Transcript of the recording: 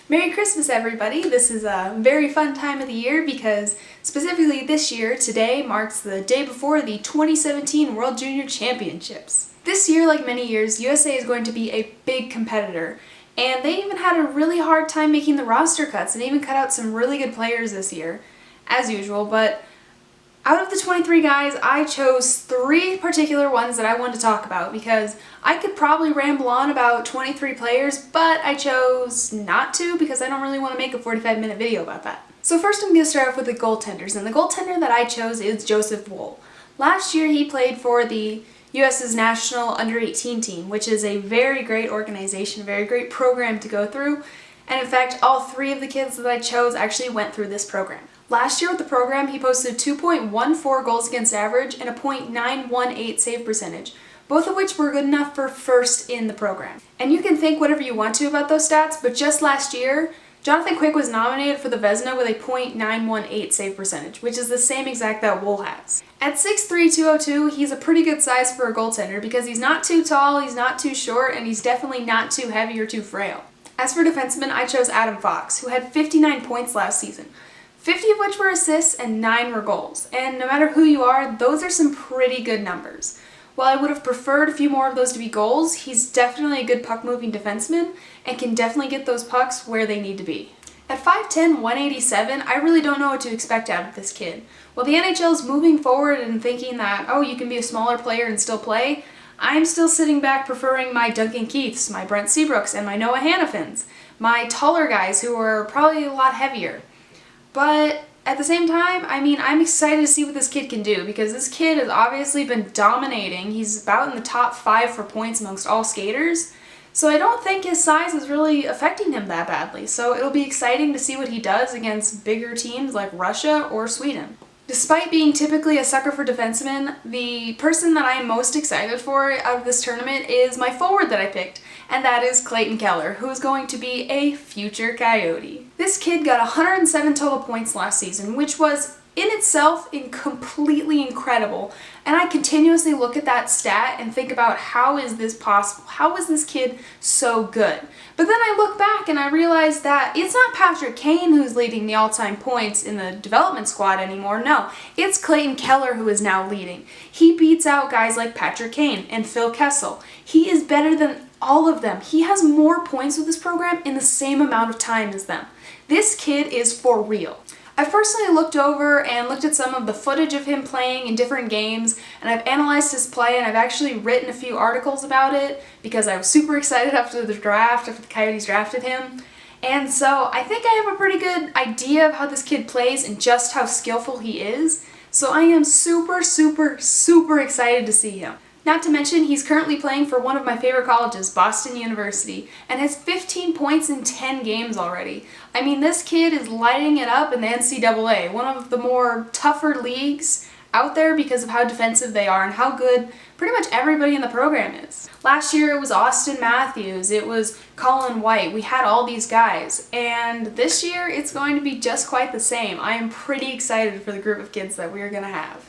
Merry Christmas, everybody! This is a very fun time of the year because specifically this year, today marks the day before the 2017 World Junior Championships. This year, like many years, USA is going to be a big competitor, and they even had a really hard time making the roster cuts and even cut out some really good players this year, as usual, but out of the 23 guys, I chose 3 particular ones that I wanted to talk about because I could probably ramble on about 23 players, but I chose not to because I don't really want to make a 45-minute video about that. So first I'm going to start off with the goaltenders, and the goaltender that I chose is Joseph Woll. Last year he played for the US's national under-18 team, which is a very great organization, a very great program to go through, and in fact all 3 of the kids that I chose actually went through this program. Last year with the program, he posted 2.14 goals against average and a .918 save percentage, both of which were good enough for first in the program. And you can think whatever you want to about those stats, but just last year, Jonathan Quick was nominated for the Vezina with a .918 save percentage, which is the same exact that Woll has. At 6'3", 202, he's a pretty good size for a goaltender because he's not too tall, he's not too short, and he's definitely not too heavy or too frail. As for defensemen, I chose Adam Fox, who had 59 points last season, 50 of which were assists and 9 were goals. And no matter who you are, those are some pretty good numbers. While I would have preferred a few more of those to be goals, he's definitely a good puck-moving defenseman and can definitely get those pucks where they need to be. At 5'10", 187, I really don't know what to expect out of this kid. While the NHL is moving forward and thinking that, oh, you can be a smaller player and still play, I'm still sitting back preferring my Duncan Keiths, my Brent Seabrooks, and my Noah Hannafins, my taller guys who are probably a lot heavier. But at the same time, I'm excited to see what this kid can do because this kid has obviously been dominating. He's about in the top 5 for points amongst all skaters. So I don't think his size is really affecting him that badly. So it'll be exciting to see what he does against bigger teams like Russia or Sweden. Despite being typically a sucker for defensemen, the person that I am most excited for out of this tournament is my forward that I picked, and that is Clayton Keller, who is going to be a future Coyote. This kid got 107 total points last season, which was in itself completely incredible, and I continuously look at that stat and think about how is this possible? How is this kid so good? But then I look back and I realize that it's not Patrick Kane who's leading the all-time points in the development squad anymore, no, it's Clayton Keller who is now leading. He beats out guys like Patrick Kane and Phil Kessel. He is better than all of them. He has more points with this program in the same amount of time as them. This kid is for real. I've personally looked over and looked at some of the footage of him playing in different games, and I've analyzed his play, and I've actually written a few articles about it because I was super excited after the draft, after the Coyotes drafted him. And so I think I have a pretty good idea of how this kid plays and just how skillful he is. So I am super excited to see him. Not to mention, he's currently playing for one of my favorite colleges, Boston University, and has 15 points in 10 games already. This kid is lighting it up in the NCAA, one of the more tougher leagues out there because of how defensive they are and how good pretty much everybody in the program is. Last year it was Austin Matthews, it was Colin White, we had all these guys, and this year it's going to be just quite the same. I am pretty excited for the group of kids that we are going to have.